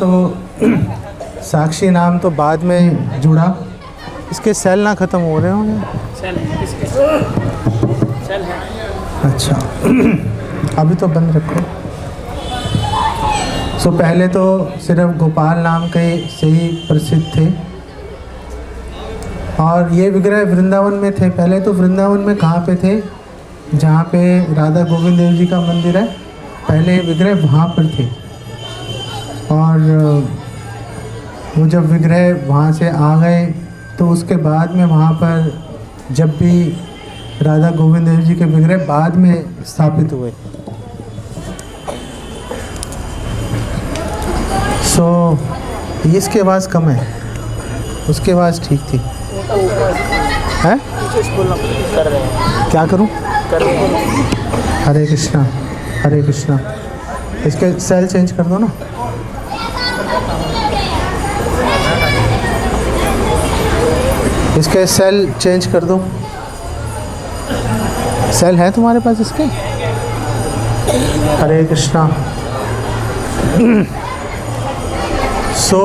तो साक्षी नाम तो बाद में जुड़ा, इसके सेल ना ख़त्म हो रहे होंगे। सेल है किसके? सेल है। अच्छा अभी तो बंद रखो। सो पहले तो सिर्फ गोपाल नाम के से ही प्रसिद्ध थे और ये विग्रह वृंदावन में थे। पहले तो वृंदावन में कहाँ पे थे? जहाँ पे राधा गोविंद देव जी का मंदिर है, पहले विग्रह वहाँ पर थे। और वो जब विग्रह वहाँ से आ गए तो उसके बाद में वहाँ पर जब भी राधा गोविंद देव जी के विग्रह बाद में स्थापित हुए। सो इसकी आवाज़ कम है, उसकी आवाज़ ठीक थी। है क्या करूं? हरे कृष्णा हरे कृष्णा। इसके सेल चेंज कर दो ना। इसके सेल चेंज कर दो। सेल है तुम्हारे पास इसके? हरे कृष्णा। सो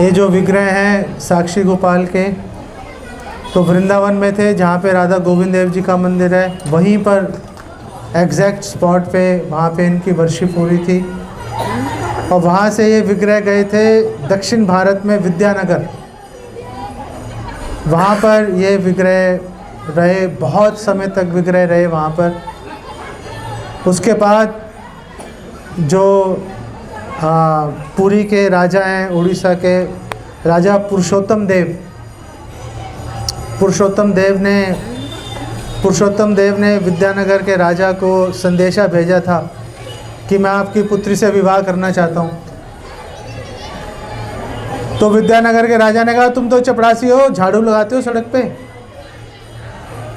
ये जो विग्रह हैं साक्षी गोपाल के, तो वृंदावन में थे जहाँ पे राधा गोविंद देव जी का मंदिर है, वहीं पर एग्जैक्ट स्पॉट पे वहाँ पे इनकी वर्शिप हो रही थी। और वहाँ से ये विग्रह गए थे दक्षिण भारत में विद्यानगर, वहाँ पर ये विग्रह रहे, बहुत समय तक विग्रह रहे वहाँ पर। उसके बाद जो पुरी के राजा हैं, उड़ीसा के राजा पुरुषोत्तम देव ने विद्यानगर के राजा को संदेशा भेजा था कि मैं आपकी पुत्री से विवाह करना चाहता हूँ। तो विद्यानगर के राजा ने कहा तुम तो चपरासी हो, झाड़ू लगाते हो सड़क पे।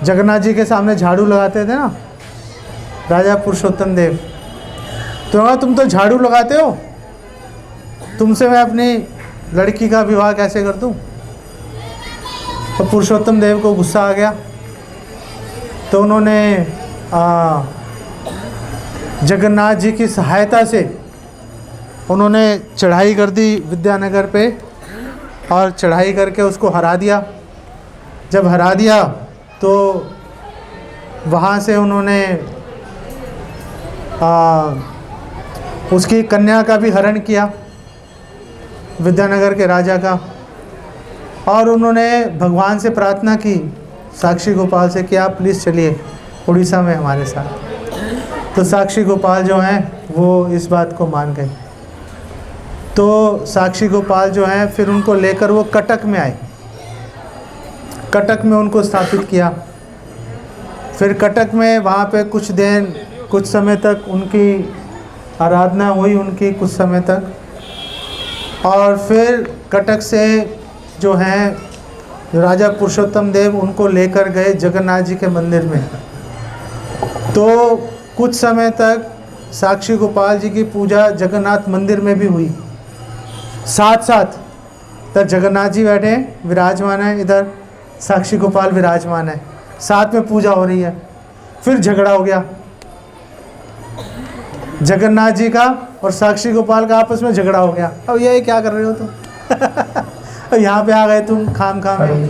जगन्नाथ जी के सामने झाड़ू लगाते थे ना राजा पुरुषोत्तम देव, तो कहा तुम तो झाड़ू लगाते हो, तुमसे मैं अपनी लड़की का विवाह कैसे कर दूं? तो पुरुषोत्तम देव को गुस्सा आ गया, तो उन्होंने जगन्नाथ जी की सहायता से उन्होंने चढ़ाई कर दी विद्यानगर पे, और चढ़ाई करके उसको हरा दिया। जब हरा दिया तो वहाँ से उन्होंने उसकी कन्या का भी हरण किया, विद्यानगर के राजा का। और उन्होंने भगवान से प्रार्थना की साक्षी गोपाल से कि आप प्लीज़ चलिए उड़ीसा में हमारे साथ। तो साक्षी गोपाल जो हैं वो इस बात को मान गए। तो साक्षी गोपाल जो हैं फिर उनको लेकर वो कटक में आए, कटक में उनको स्थापित किया। फिर कटक में वहाँ पे कुछ समय तक उनकी आराधना हुई, उनकी कुछ समय तक। और फिर कटक से जो हैं राजा पुरुषोत्तम देव उनको लेकर गए जगन्नाथ जी के मंदिर में। तो कुछ समय तक साक्षी गोपाल जी की पूजा जगन्नाथ मंदिर में भी हुई, साथ साथ तक जगन्नाथ जी बैठे विराजमान है, इधर साक्षी गोपाल विराजमान है, साथ में पूजा हो रही है। फिर झगड़ा हो गया, जगन्नाथ जी का और साक्षी गोपाल का आपस में झगड़ा हो गया। अब ये क्या कर रहे हो तुम? यहाँ पे आ गए तुम खाम में।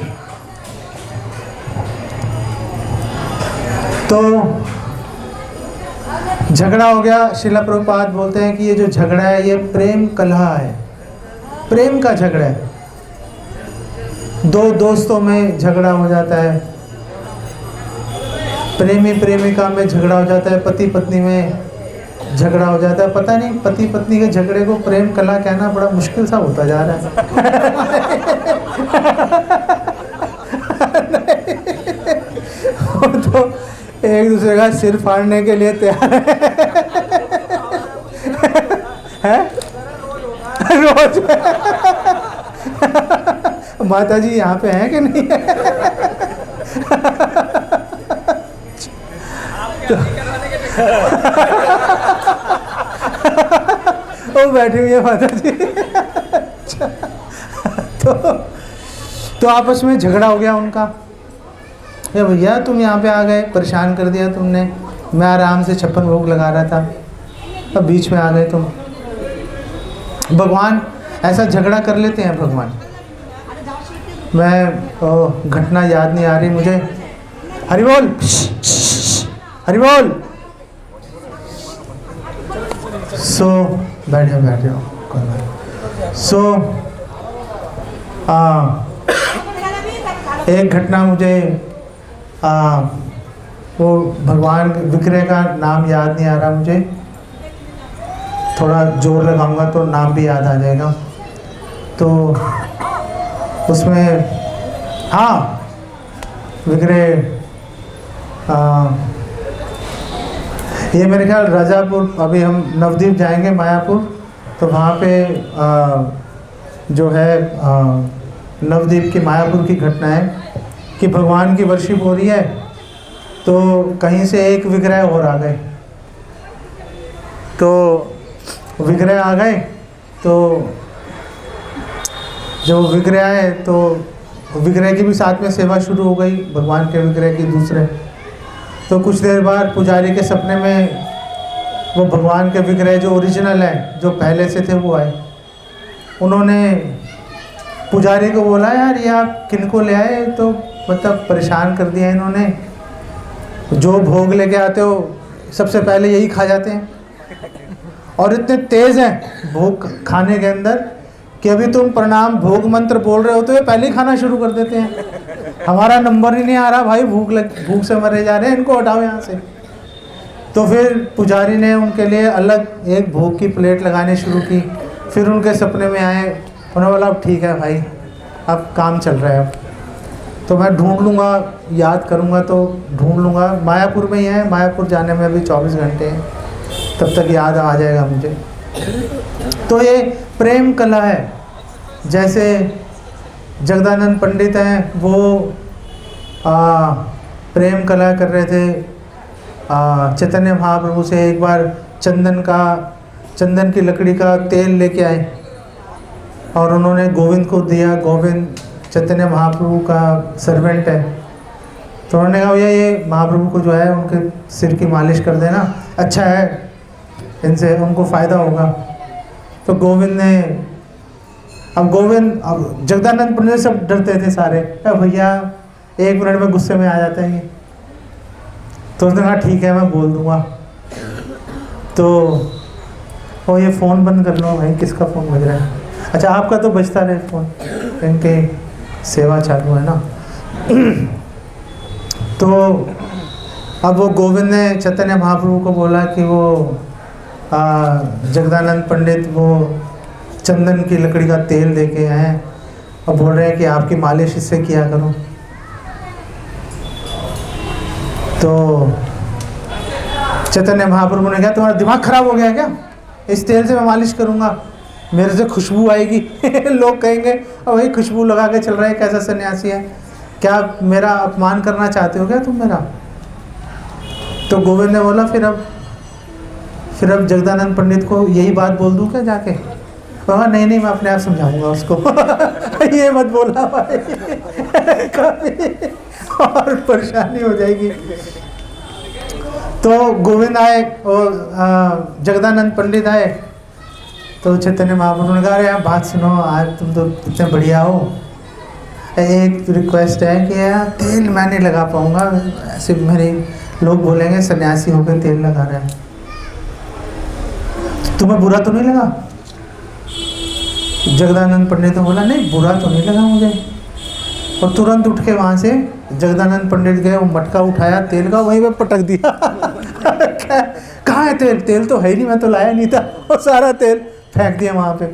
तो झगड़ा हो गया। श्रील प्रभुपाद बोलते हैं कि ये जो झगड़ा है ये प्रेम कलह है, प्रेम का झगड़ा है। दो दोस्तों में झगड़ा हो जाता है, प्रेमी प्रेमिका में झगड़ा हो जाता है, पति पत्नी में झगड़ा हो जाता है। पता नहीं पति पत्नी के झगड़े को प्रेम कला कहना बड़ा मुश्किल सा होता जा रहा है। तो एक दूसरे का सिर फाड़ने के लिए तैयार है रोज। माता जी यहाँ पे हैं कि नहीं है? वो बैठी हुई है माता जी। तो आपस में झगड़ा हो गया उनका। ये भैया तुम यहाँ पे आ गए, परेशान कर दिया तुमने, मैं आराम से 56 भोग लगा रहा था, अब बीच में आ गए तुम। भगवान ऐसा झगड़ा कर लेते हैं भगवान। मैं घटना याद नहीं आ रही मुझे। हरि बोल, हरि बोल। सो बैठ जाओ। सो एक घटना मुझे वो भगवान विग्रह का नाम याद नहीं आ रहा मुझे, थोड़ा जोर लगाऊंगा तो नाम भी याद आ जाएगा। तो उसमें विग्रह ये मेरे ख्याल राजापुर, अभी हम नवद्वीप जाएंगे मायापुर, तो वहाँ पे जो है नवद्वीप की मायापुर की घटना है कि भगवान की वर्शिप हो रही है, तो कहीं से एक विग्रह और आ गए। तो विग्रह आ गए, तो जो विग्रह आए तो विग्रह की भी साथ में सेवा शुरू हो गई, भगवान के विग्रह की दूसरे। तो कुछ देर बाद पुजारी के सपने में वो भगवान के विग्रह जो ओरिजिनल है, जो पहले से थे, वो आए। उन्होंने पुजारी को बोला, यार ये आप किनको ले आए? तो मतलब परेशान कर दिया इन्होंने, जो भोग लेके आते हो सबसे पहले यही खा जाते हैं, और इतने तेज़ हैं भोग खाने के अंदर कि अभी तुम प्रणाम भोग मंत्र बोल रहे हो तो ये पहले ही खाना शुरू कर देते हैं। हमारा नंबर ही नहीं आ रहा भाई, भूख से मरे जा रहे हैं, इनको हटाओ यहाँ से। तो फिर पुजारी ने उनके लिए अलग एक भोग की प्लेट लगानी शुरू की। फिर उनके सपने में आए, उन्होंने बोला अब ठीक है भाई, अब काम चल रहा है, अब तो मैं ढूंढ लूँगा, याद करूँगा तो ढूंढ लूँगा। मायापुर में ही है, मायापुर जाने में अभी 24 घंटे हैं, तब तक याद आ जाएगा मुझे। तो ये प्रेम कला है। जैसे जगदानंद पंडित हैं, वो प्रेम कला कर रहे थे। चैतन्य महाप्रभु से एक बार चंदन की लकड़ी का तेल लेके आए और उन्होंने गोविंद को दिया। गोविंद चैतन्य महाप्रभु का सर्वेंट है, तो उन्होंने कहा भैया ये महाप्रभु को जो है उनके सिर की मालिश कर देना, अच्छा है, इनसे उनको फ़ायदा होगा। तो गोविंद ने, अब जगदानंद पंडित सब डरते थे सारे, भैया 1 मिनट में गुस्से में आ जाते हैं ये। तो उसने कहा ठीक है मैं बोल दूंगा। तो ये फ़ोन बंद कर लो भाई, किसका फ़ोन बज रहा है? अच्छा आपका तो बजता रहे फ़ोन, इनके सेवा चालू है ना। तो अब वो गोविंद ने चैतन्य महाप्रभु को बोला कि वो जगदानंद पंडित वो चंदन की लकड़ी का तेल लेके आए और बोल रहे हैं कि आपकी मालिश इससे किया करो। तो चैतन्य महाप्रभु ने कहा तुम्हारा दिमाग खराब हो गया क्या? इस तेल से मैं मालिश करूँगा, मेरे से खुशबू आएगी लोग कहेंगे और वही खुशबू लगा के चल रहा है, कैसा सन्यासी है, क्या मेरा अपमान करना चाहते हो क्या तुम मेरा? तो गोविंद ने बोला फिर अब जगदानंद पंडित को यही बात बोल दूँ क्या जाके? कहा नहीं मैं अपने आप समझाऊंगा उसको ये मत बोलना भाई और परेशानी हो जाएगी। तो गोविंद आए और जगदानंद पंडित आए, तो चैतन्य महाप्रभु ने कहा अरे आप बात सुनो, आज तुम तो इतने बढ़िया हो, एक रिक्वेस्ट है कि यार तेल मैं नहीं लगा पाऊँगा, ऐसे मेरे लोग बोलेंगे सन्यासी होकर तेल लगा रहे हैं, तुम्हें बुरा तो नहीं लगा? जगदानंद पंडित ने बोला नहीं बुरा तो नहीं लगा मुझे। और तुरंत उठ के वहाँ से जगदानंद पंडित गए, वो मटका उठाया तेल का, वहीं पे पटक दिया कहाँ है तेल? तेल तो है ही नहीं, मैं तो लाया नहीं था, और सारा तेल फेंक दिया वहाँ पे।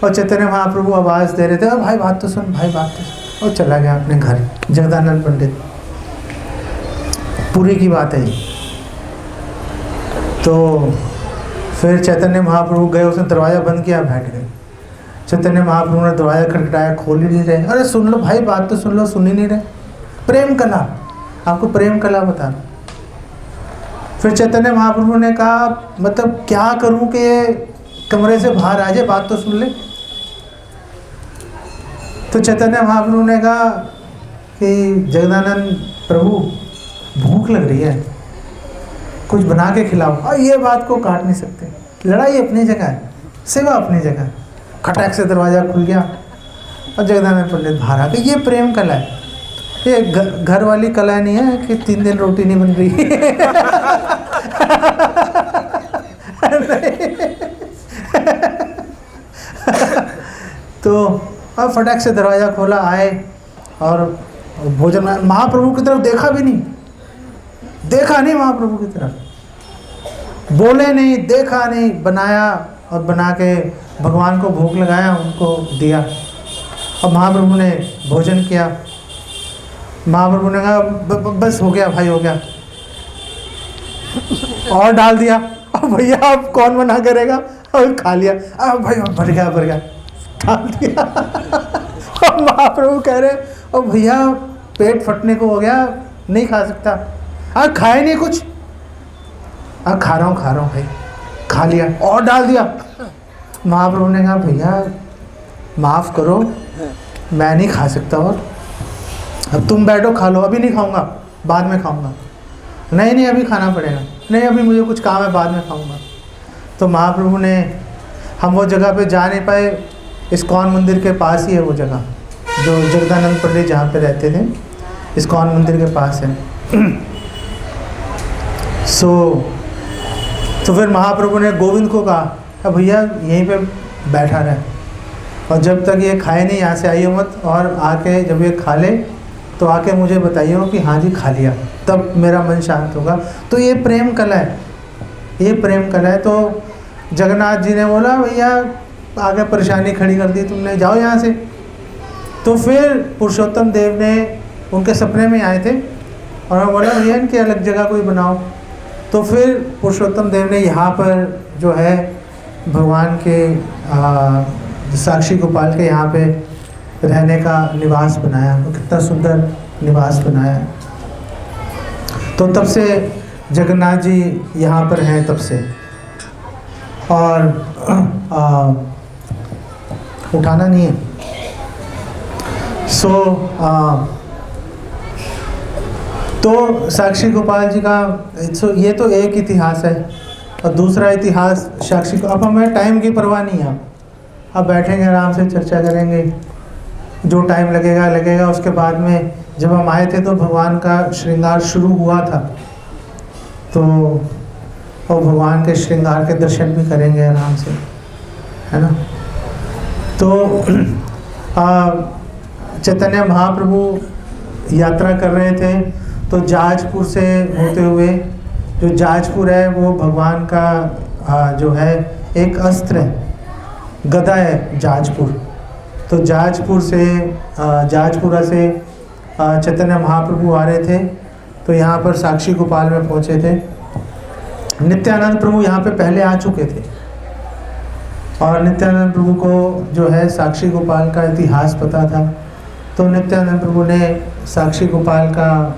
और चैतन्य महाप्रभु आवाज़ दे रहे थे भाई बात तो सुन, भाई बात तो सुन, और चला गया अपने घर जगदानंद पंडित। पूरी की बात है ये। तो फिर चैतन्य महाप्रभु गए, उसने दरवाज़ा बंद किया, बैठ गए। चैतन्य महाप्रभु ने दरवाज़ा खटखटाया, खोल ही नहीं रहे। अरे सुन लो भाई बात तो सुन लो, सुन ही नहीं रहे। प्रेम कला, आपको प्रेम कला बता। फिर चैतन्य महाप्रभु ने कहा मतलब क्या करूं कि ये कमरे से बाहर आ जाए, बात तो सुन ले। तो चैतन्य महाप्रभु ने कहा कि जगदानंद प्रभु भूख लग रही है, कुछ बना के खिलाओ। और ये बात को काट नहीं सकते, लड़ाई अपनी जगह है, सेवा अपनी जगह। खटाक से दरवाज़ा खुल गया और जगदानंद पंडित बाहर आ गए। ये प्रेम कला है, ये घर वाली कला नहीं है कि 3 दिन रोटी नहीं बन रही। तो अब फटाक से दरवाज़ा खोला, आए और भोजन में महाप्रभु की तरफ देखा भी नहीं, देखा नहीं महाप्रभु की तरफ, बोले नहीं, देखा नहीं, बनाया और बना के भगवान को भोग लगाया, उनको दिया। अब महाप्रभु ने भोजन किया। महाप्रभु ने कहा बस हो गया भाई, हो गया, और डाल दिया। अब भैया अब कौन मना करेगा, और खा लिया। अब भाई भर गया, भर गया, डाल दिया। और महाप्रभु कह रहे ओ भैया पेट फटने को हो गया, नहीं खा सकता। खाए नहीं कुछ, खा रहा हूँ भाई, खा लिया और डाल दिया। महाप्रभु ने कहा भैया माफ़ करो, मैं नहीं खा सकता, और अब तुम बैठो खा लो, अभी नहीं खाऊंगा, बाद में खाऊंगा। नहीं अभी खाना पड़ेगा, नहीं अभी मुझे कुछ काम है, बाद में खाऊंगा। तो महाप्रभु ने, हम वो जगह पे जा नहीं पाए, इस्कॉन मंदिर के पास ही है वो जगह, जो जगदानंद पंडित जहाँ पे रहते थे, इस्कॉन मंदिर के पास है। तो फिर महाप्रभु ने गोविंद को कहा भैया यहीं पे बैठा रहे, और जब तक ये खाए नहीं यहाँ से आइए मत, और आके जब ये खा ले तो आके मुझे बताइए कि हाँ जी खा लिया, तब मेरा मन शांत होगा। तो ये प्रेम कला है, ये प्रेम कला है। तो जगन्नाथ जी ने बोला भैया आगे परेशानी खड़ी कर दी तुमने, जाओ यहाँ से। तो फिर पुरुषोत्तम देव ने उनके सपने में आए थे और बोला भैया इनकी अलग जगह कोई बनाओ। तो फिर पुरुषोत्तम देव ने यहाँ पर जो है भगवान के साक्षी गोपाल के यहाँ पे रहने का निवास बनाया। वो कितना सुंदर निवास बनाया। तो तब से जगन्नाथ जी यहाँ पर हैं तब से। और उठाना नहीं है। तो साक्षी गोपाल जी का ये तो एक इतिहास है। और दूसरा इतिहास साक्षी को, अब हमें टाइम की परवाह नहीं है, अब बैठेंगे आराम से चर्चा करेंगे, जो टाइम लगेगा लगेगा। उसके बाद में जब हम आए थे तो भगवान का श्रृंगार शुरू हुआ था, तो और भगवान के श्रृंगार के दर्शन भी करेंगे आराम से, है ना। तो चैतन्य महाप्रभु यात्रा कर रहे थे, तो जाजपुर से होते हुए, जो जाजपुर है वो भगवान का जो है एक अस्त्र है, गदा है जाजपुर। तो जाजपुर से जाजपुरा से चैतन्य महाप्रभु आ रहे थे, तो यहाँ पर साक्षी गोपाल में पहुँचे थे। नित्यानंद प्रभु यहाँ पे पहले आ चुके थे, और नित्यानंद प्रभु को जो है साक्षी गोपाल का इतिहास पता था। तो नित्यानंद प्रभु ने साक्षी गोपाल का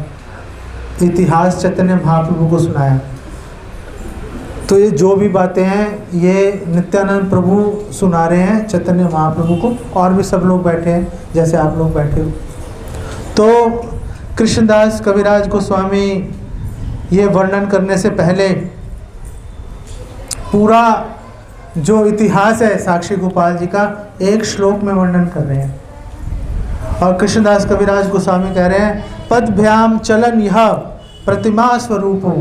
इतिहास चैतन्य महाप्रभु को सुनाया। तो ये जो भी बातें हैं ये नित्यानंद प्रभु सुना रहे हैं चैतन्य महाप्रभु को, और भी सब लोग बैठे हैं जैसे आप लोग बैठे हो। तो कृष्णदास कविराज गोस्वामी ये वर्णन करने से पहले पूरा जो इतिहास है साक्षी गोपाल जी का एक श्लोक में वर्णन कर रहे हैं। और कृष्णदास कविराज गोस्वामी कह रहे हैं, पदभ्याम चलन यह प्रतिमा स्वरूपो,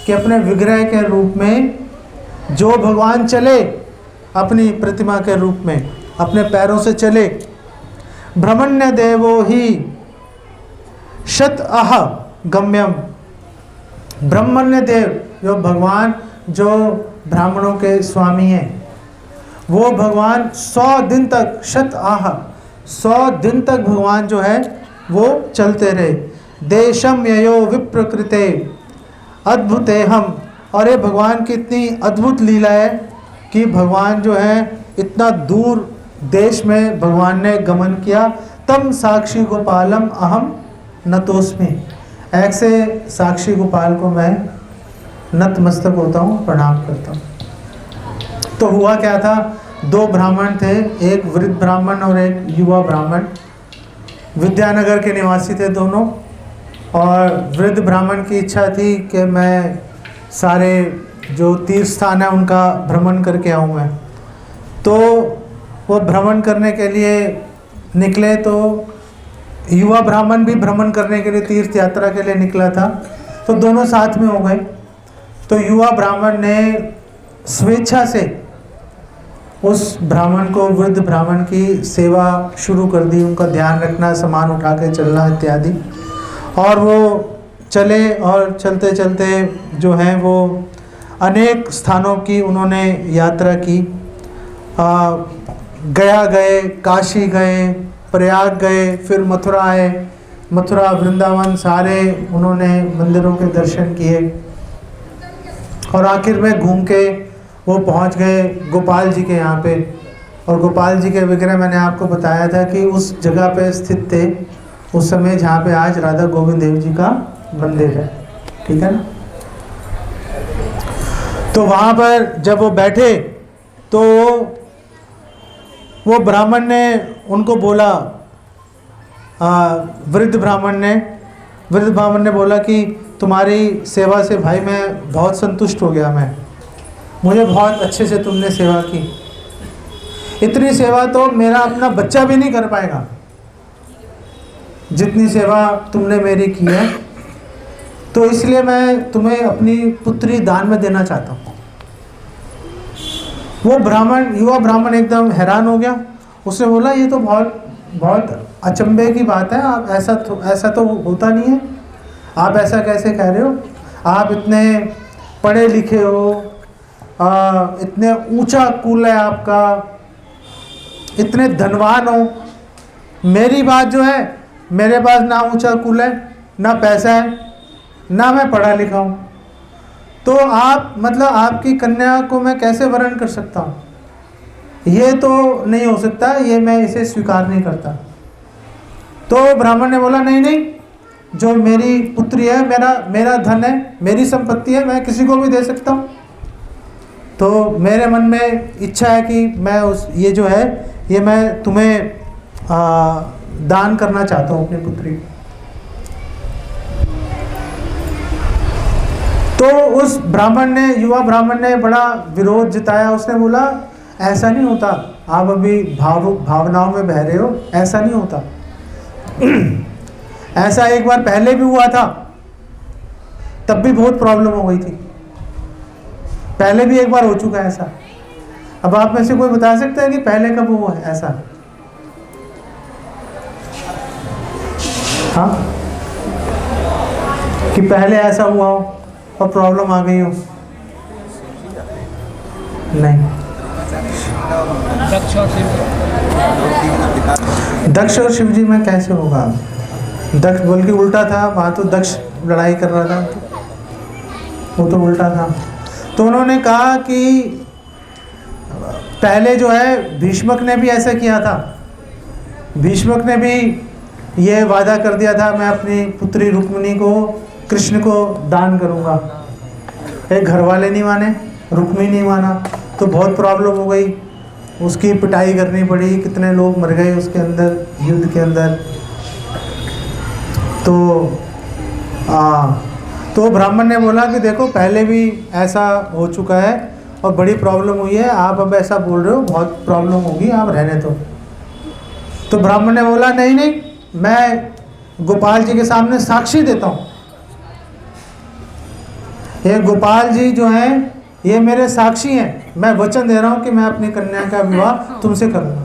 कि अपने विग्रह के रूप में जो भगवान चले अपनी प्रतिमा के रूप में, अपने पैरों से चले। ब्रह्मण्य देवो ही शत अह गम्यम, ब्रह्मण्य देव जो भगवान, जो ब्राह्मणों के स्वामी हैं, वो भगवान 100 दिन तक, शत आह 100 दिन तक भगवान जो है वो चलते रहे। देशम ययो विप्रकृते अद्भुते हम, और ये भगवान की इतनी अद्भुत लीला है कि भगवान जो है इतना दूर देश में भगवान ने गमन किया। तम साक्षी गोपालम अहम नतोस्मि, ऐसे साक्षी गोपाल को मैं नतमस्तक होता हूँ, प्रणाम करता हूँ। तो हुआ क्या था, 2 ब्राह्मण थे, एक वृद्ध ब्राह्मण और एक युवा ब्राह्मण। विद्यानगर के निवासी थे दोनों। और वृद्ध ब्राह्मण की इच्छा थी कि मैं सारे जो तीर्थ स्थान है उनका भ्रमण करके आऊँ मैं। वो भ्रमण करने के लिए निकले, तो युवा ब्राह्मण भी भ्रमण करने के लिए तीर्थ यात्रा के लिए निकला था, तो दोनों साथ में हो गए। तो युवा ब्राह्मण ने स्वेच्छा से उस ब्राह्मण को, वृद्ध ब्राह्मण की सेवा शुरू कर दी, उनका ध्यान रखना, सामान उठा के चलना इत्यादि। और वो चले और चलते चलते जो है वो अनेक स्थानों की उन्होंने यात्रा की। गया गए, काशी गए, प्रयाग गए, फिर मथुरा आए, मथुरा वृंदावन सारे उन्होंने मंदिरों के दर्शन किए, और आखिर में घूम के वो पहुंच गए गोपाल जी के यहाँ पे। और गोपाल जी के विग्रह मैंने आपको बताया था कि उस जगह पे स्थित थे उस समय जहाँ पे आज राधा गोविंद देव जी का मंदिर है, ठीक है ना। तो वहाँ पर जब वो बैठे तो वो ब्राह्मण ने उनको बोला, वृद्ध ब्राह्मण ने बोला कि तुम्हारी सेवा से भाई मैं बहुत संतुष्ट हो गया, मुझे बहुत अच्छे से तुमने सेवा की, इतनी सेवा तो मेरा अपना बच्चा भी नहीं कर पाएगा जितनी सेवा तुमने मेरी की है, तो इसलिए मैं तुम्हें अपनी पुत्री दान में देना चाहता हूँ। वो युवा ब्राह्मण एकदम हैरान हो गया। उसने बोला ये तो बहुत अचंभे की बात है, आप ऐसा तो होता नहीं है, आप ऐसा कैसे कह रहे हो, आप इतने पढ़े लिखे हो, इतने ऊंचा कुल है आपका, इतने धनवान हो, मेरी बात जो है, मेरे पास ना ऊंचा कुल है, ना पैसा है, ना मैं पढ़ा लिखा हूँ, तो आप मतलब आपकी कन्या को मैं कैसे वरण कर सकता हूँ, ये तो नहीं हो सकता, ये मैं इसे स्वीकार नहीं करता। तो ब्राह्मण ने बोला नहीं, जो मेरी पुत्री है, मेरा धन है, मेरी संपत्ति है, मैं किसी को भी दे सकता हूँ। तो मेरे मन में इच्छा है कि मैं ये जो है ये मैं तुम्हें दान करना चाहता हूँ अपनी पुत्री। तो उस युवा ब्राह्मण ने बड़ा विरोध जताया। उसने बोला ऐसा नहीं होता, आप अभी भावनाओं में बह रहे हो, ऐसा नहीं होता। ऐसा एक बार पहले भी हुआ था, तब भी बहुत प्रॉब्लम हो गई थी, पहले भी एक बार हो चुका है ऐसा। अब आप में से कोई बता सकता है कि पहले कब हुआ है ऐसा? हाँ, कि पहले ऐसा हुआ हो और प्रॉब्लम आ गई हो? नहीं। दक्ष और शिव जी में कैसे होगा? दक्ष बल्कि उल्टा था, वहाँ तो दक्ष लड़ाई कर रहा था, वो तो उल्टा था। तो उन्होंने कहा कि पहले जो है भीष्मक ने भी ऐसा किया था, भीष्मक ने भी ये वादा कर दिया था मैं अपनी पुत्री रुक्मिणी को, कृष्ण को दान करूँगा। एक घर वाले नहीं माने, रुक्मिणी नहीं माना, तो बहुत प्रॉब्लम हो गई, उसकी पिटाई करनी पड़ी, कितने लोग मर गए उसके अंदर, युद्ध के अंदर। तो ब्राह्मण ने बोला कि देखो पहले भी ऐसा हो चुका है और बड़ी प्रॉब्लम हुई है, आप अब ऐसा बोल रहे हो, बहुत प्रॉब्लम होगी, आप रहने दो। तो ब्राह्मण ने बोला नहीं, मैं गोपाल जी के सामने साक्षी देता हूँ, ये गोपाल जी जो हैं ये मेरे साक्षी हैं, मैं वचन दे रहा हूँ कि मैं अपनी कन्या का विवाह तुमसे करूँगा।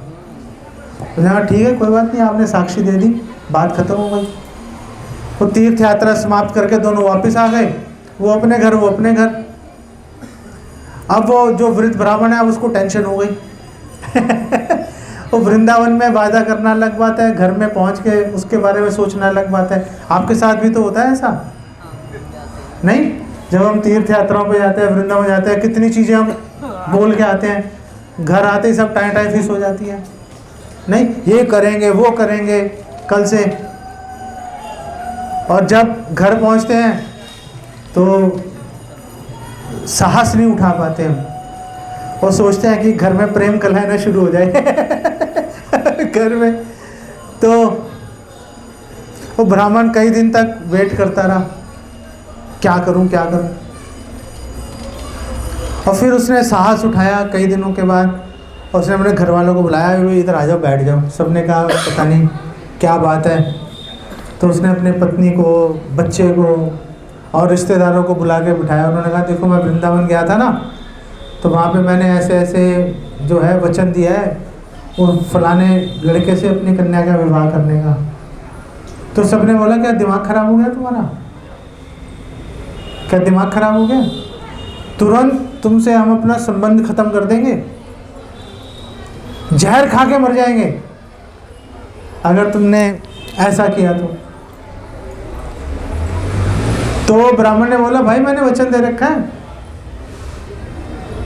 तो ठीक है, कोई बात नहीं, आपने साक्षी दे दी, बात खत्म हो गई। वो तीर्थ यात्रा समाप्त करके दोनों वापस आ गए, वो अपने घर, वो अपने घर। अब वो जो वृद्ध ब्राह्मण है, अब उसको टेंशन हो गई। वो वृंदावन में वादा करना अलग बात है, घर में पहुंच के उसके बारे में सोचना अलग बात है। आपके साथ भी तो होता है ऐसा नहीं? जब हम तीर्थ यात्राओं पे जाते हैं, वृंदावन जाते हैं, कितनी चीज़ें हम बोल के आते हैं, घर आते ही सब टाइम फिस हो जाती है, नहीं ये करेंगे वो करेंगे कल से। और जब घर पहुंचते हैं तो साहस नहीं उठा पाते हम, और सोचते हैं कि घर में प्रेम कलह शुरू हो जाए। घर में तो वो ब्राह्मण कई दिन तक वेट करता रहा, क्या करूं। और फिर उसने साहस उठाया कई दिनों के बाद, और उसने अपने घर वालों को बुलाया, भी इधर आ जाओ, बैठ जाओ। सबने कहा पता नहीं क्या बात है। तो उसने अपनी पत्नी को, बच्चे को और रिश्तेदारों को बुला के बिठाया। उन्होंने कहा देखो मैं वृंदावन गया था ना, तो वहाँ पे मैंने ऐसे ऐसे जो है वचन दिया है उन फलाने लड़के से अपनी कन्या का विवाह करने का। तो सबने बोला क्या दिमाग खराब हो गया तुम्हारा, क्या दिमाग खराब हो गया, तुरंत तुमसे हम अपना संबंध खत्म कर देंगे, जहर खा के मर जाएंगे अगर तुमने ऐसा किया तो ब्राह्मण ने बोला भाई मैंने वचन दे रखा है।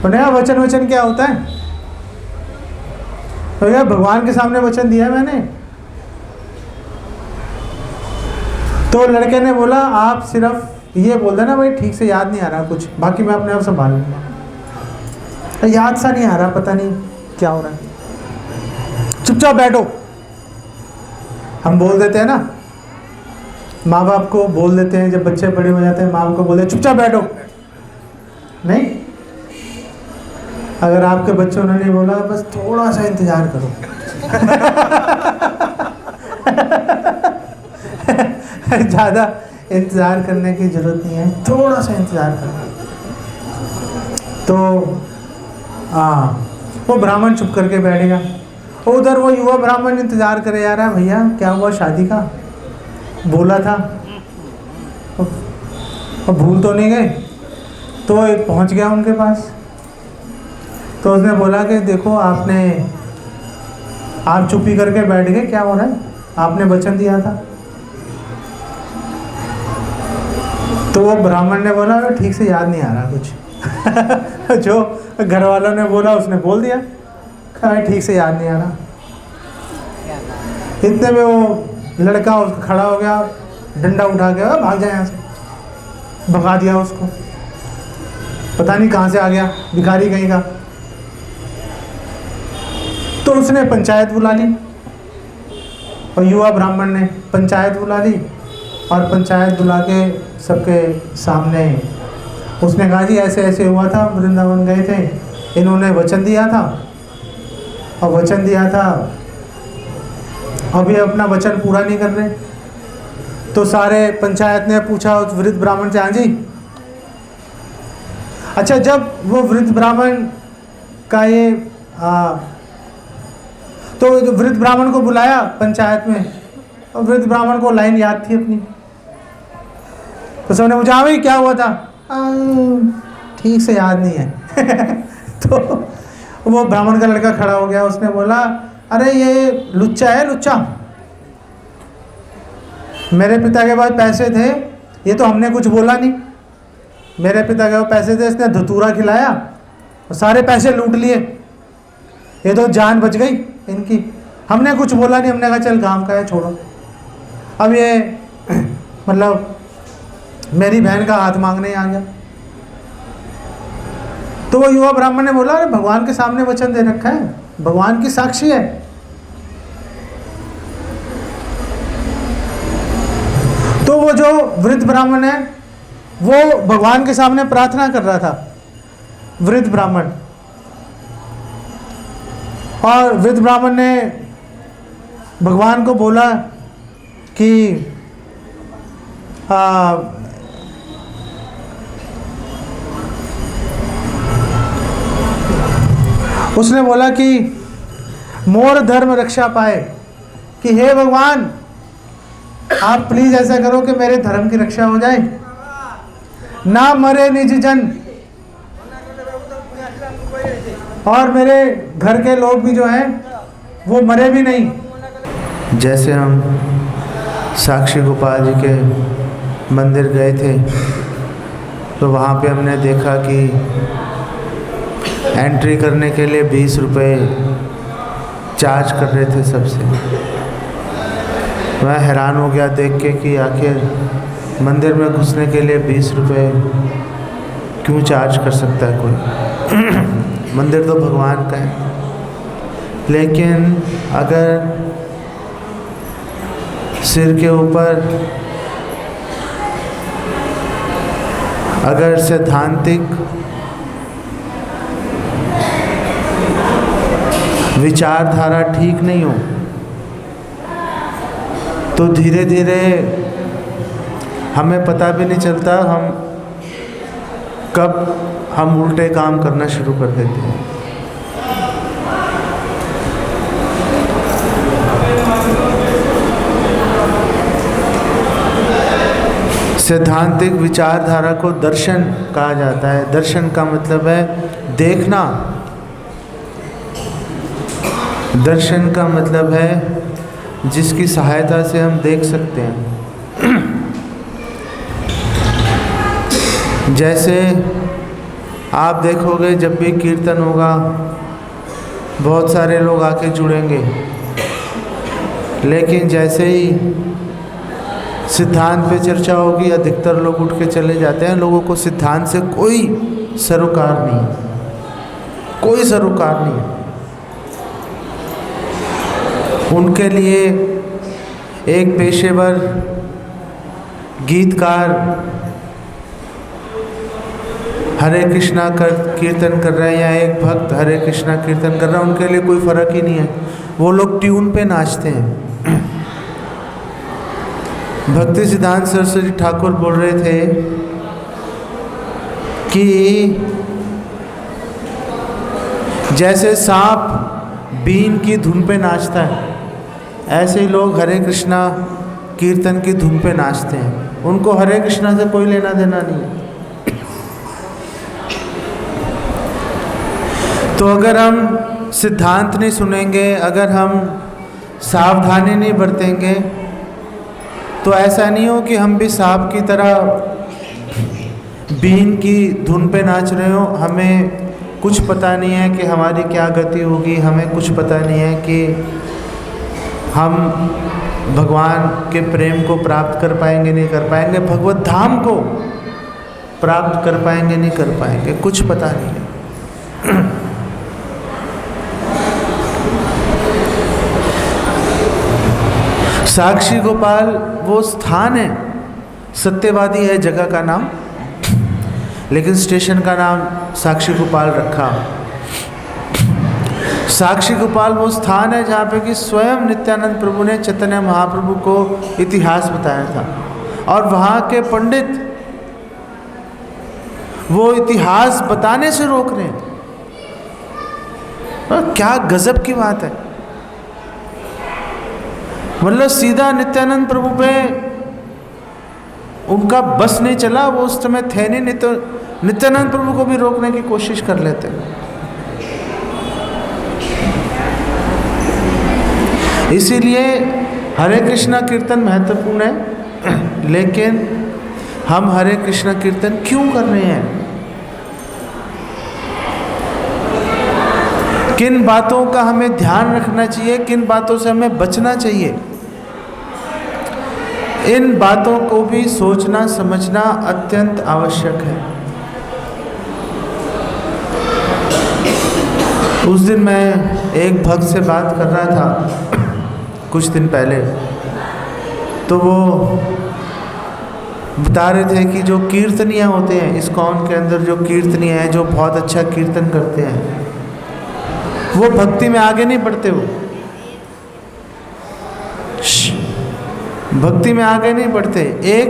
बोले वचन वचन क्या होता है? तो यार भगवान के सामने वचन दिया मैंने। तो लड़के ने बोला आप सिर्फ ये बोल देना भाई ठीक से याद नहीं आ रहा कुछ, बाकी मैं अपने आप संभाल लूंगा। याद सा नहीं आ रहा, पता नहीं क्या हो रहा है, चुपचाप बैठो। हम बोल देते हैं ना, माँ बाप को बोल देते हैं जब बच्चे बड़े हो जाते हैं, माँ बाप को बोलते हैं चुपचाप बैठो। नहीं, अगर आपके बच्चों ने नहीं बोला बस थोड़ा सा इंतजार करो ज़्यादा इंतज़ार करने की ज़रूरत नहीं है, थोड़ा सा इंतज़ार करो। तो वो ब्राह्मण चुप करके बैठेगा। उधर वो युवा ब्राह्मण इंतज़ार करे जा रहा है, भैया क्या हुआ शादी का, बोला था और भूल तो नहीं गए। तो एक पहुंच गया उनके पास। तो उसने बोला कि देखो आप चुप्पी करके बैठ गए, क्या हो रहा है, आपने वचन दिया था। तो वो ब्राह्मण ने बोला ठीक से याद नहीं आ रहा कुछ जो घर वालों ने बोला उसने बोल दिया, कहा ठीक से याद नहीं आ रहा। इतने में वो लड़का उसका खड़ा हो गया, डंडा उठा के भाग जाए यहाँ से, भगा दिया उसको। पता नहीं कहाँ से आ गया भिखारी कहीं का। तो उसने पंचायत बुला ली, और युवा ब्राह्मण ने पंचायत बुला ली, और पंचायत बुला के सबके सामने उसने कहा जी ऐसे ऐसे हुआ था, वृंदावन गए थे, इन्होंने वचन दिया था और वचन दिया था, अभी अपना वचन पूरा नहीं कर रहे। तो सारे पंचायत ने पूछा उस वृद्ध ब्राह्मण से, हाँ जी अच्छा। जब वो वृद्ध ब्राह्मण का ये तो वृद्ध ब्राह्मण को बुलाया पंचायत में, और वृद्ध ब्राह्मण को लाइन याद थी अपनी। तो सबने पूछा भाई क्या हुआ था, ठीक से याद नहीं है तो वो ब्राह्मण का लड़का खड़ा हो गया, उसने बोला अरे ये लुच्चा है, लुच्चा, मेरे पिता के पास पैसे थे, ये तो हमने कुछ बोला नहीं, मेरे पिता के पास पैसे थे, इसने धतूरा खिलाया और सारे पैसे लूट लिए, ये तो जान बच गई इनकी, हमने कुछ बोला नहीं, हमने कहा चल काम का है छोड़ो। अब ये मतलब मेरी बहन का हाथ मांगने आ गया। तो वो युवा ब्राह्मण ने बोला अरे भगवान के सामने वचन दे रखा है, भगवान की साक्षी है। तो वो जो वृद्ध ब्राह्मण है वो भगवान के सामने प्रार्थना कर रहा था, वृद्ध ब्राह्मण। और वृद्ध ब्राह्मण ने भगवान को बोला कि उसने बोला कि मोर धर्म रक्षा पाए, कि हे भगवान आप प्लीज ऐसा करो कि मेरे धर्म की रक्षा हो जाए, ना मरे निज जन, और मेरे घर के लोग भी जो हैं वो मरे भी नहीं। जैसे हम साक्षी गोपाल जी के मंदिर गए थे तो वहाँ पे हमने देखा कि एंट्री करने के लिए 20 रुपये चार्ज कर रहे थे सबसे। मैं हैरान हो गया देख के कि आखिर मंदिर में घुसने के लिए 20 रुपये क्यों चार्ज कर सकता है कोई मंदिर तो भगवान का है। लेकिन अगर सिर के ऊपर अगर सैद्धांतिक विचारधारा ठीक नहीं हो तो धीरे धीरे हमें पता भी नहीं चलता कब हम उल्टे काम करना शुरू कर देते हैं। सैद्धांतिक विचारधारा को दर्शन कहा जाता है। दर्शन का मतलब है देखना। दर्शन का मतलब है जिसकी सहायता से हम देख सकते हैं। जैसे आप देखोगे जब भी कीर्तन होगा बहुत सारे लोग आके जुड़ेंगे, लेकिन जैसे ही सिद्धांत पे चर्चा होगी अधिकतर लोग उठ के चले जाते हैं। लोगों को सिद्धांत से कोई सरोकार नहीं, कोई सरोकार नहीं। उनके लिए एक पेशेवर गीतकार हरे कृष्णा कीर्तन कर रहे हैं या एक भक्त हरे कृष्णा कीर्तन कर रहा है, उनके लिए कोई फर्क ही नहीं है। वो लोग ट्यून पे नाचते हैं। भक्ति सिद्धांत सरस्वती ठाकुर बोल रहे थे कि जैसे सांप बीन की धुन पे नाचता है, ऐसे ही लोग हरे कृष्णा कीर्तन की धुन पे नाचते हैं। उनको हरे कृष्णा से कोई लेना देना नहीं है। तो अगर हम सिद्धांत नहीं सुनेंगे, अगर हम सावधानी नहीं बरतेंगे, तो ऐसा नहीं हो कि हम भी सांप की तरह बीन की धुन पे नाच रहे हो। हमें कुछ पता नहीं है कि हमारी क्या गति होगी, हमें कुछ पता नहीं है कि हम भगवान के प्रेम को प्राप्त कर पाएंगे नहीं कर पाएंगे, भगवत धाम को प्राप्त कर पाएंगे नहीं कर पाएंगे, कुछ पता नहीं है। साक्षी गोपाल वो स्थान है, सत्यवादी है जगह का नाम, लेकिन स्टेशन का नाम साक्षी गोपाल रखा। साक्षी गोपाल वो स्थान है जहाँ पे कि स्वयं नित्यानंद प्रभु ने चैतन्य महाप्रभु को इतिहास बताया था, और वहाँ के पंडित वो इतिहास बताने से रोक रहे हैं। और क्या गजब की बात है। मतलब सीधा नित्यानंद प्रभु पे उनका बस नहीं चला, वो उस समय थे नहीं तो नित्यानंद प्रभु को भी रोकने की कोशिश कर लेते। इसीलिए हरे कृष्णा कीर्तन महत्वपूर्ण है, लेकिन हम हरे कृष्णा कीर्तन क्यों कर रहे हैं? किन बातों का हमें ध्यान रखना चाहिए, किन बातों से हमें बचना चाहिए, इन बातों को भी सोचना समझना अत्यंत आवश्यक है। उस दिन मैं एक भक्त से बात कर रहा था कुछ दिन पहले, तो वो बता रहे थे कि जो कीर्तनिया होते हैं इस्कॉन के अंदर, जो कीर्तनिया हैं जो बहुत अच्छा कीर्तन करते हैं, वो भक्ति में आगे नहीं बढ़ते। वो भक्ति में आगे नहीं बढ़ते। एक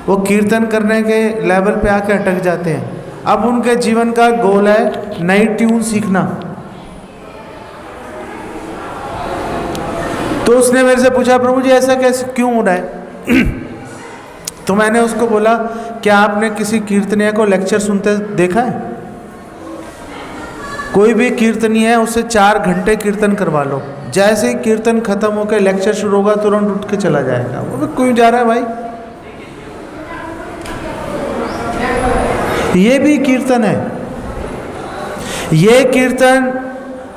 वो कीर्तन करने के लेवल पे आके अटक जाते हैं। अब उनके जीवन का गोल है नई ट्यून सीखना। तो उसने मेरे से पूछा, प्रभु जी ऐसा कैसे क्यों हो रहा है? तो मैंने उसको बोला, क्या आपने किसी कीर्तनिया को लेक्चर सुनते देखा है? कोई भी कीर्तनीय है उससे 4 घंटे कीर्तन करवा लो, जैसे ही कीर्तन खत्म होकर लेक्चर शुरू होगा तुरंत उठ के चला जाएगा। वो क्यों जा रहा है भाई? ये भी कीर्तन है। ये कीर्तन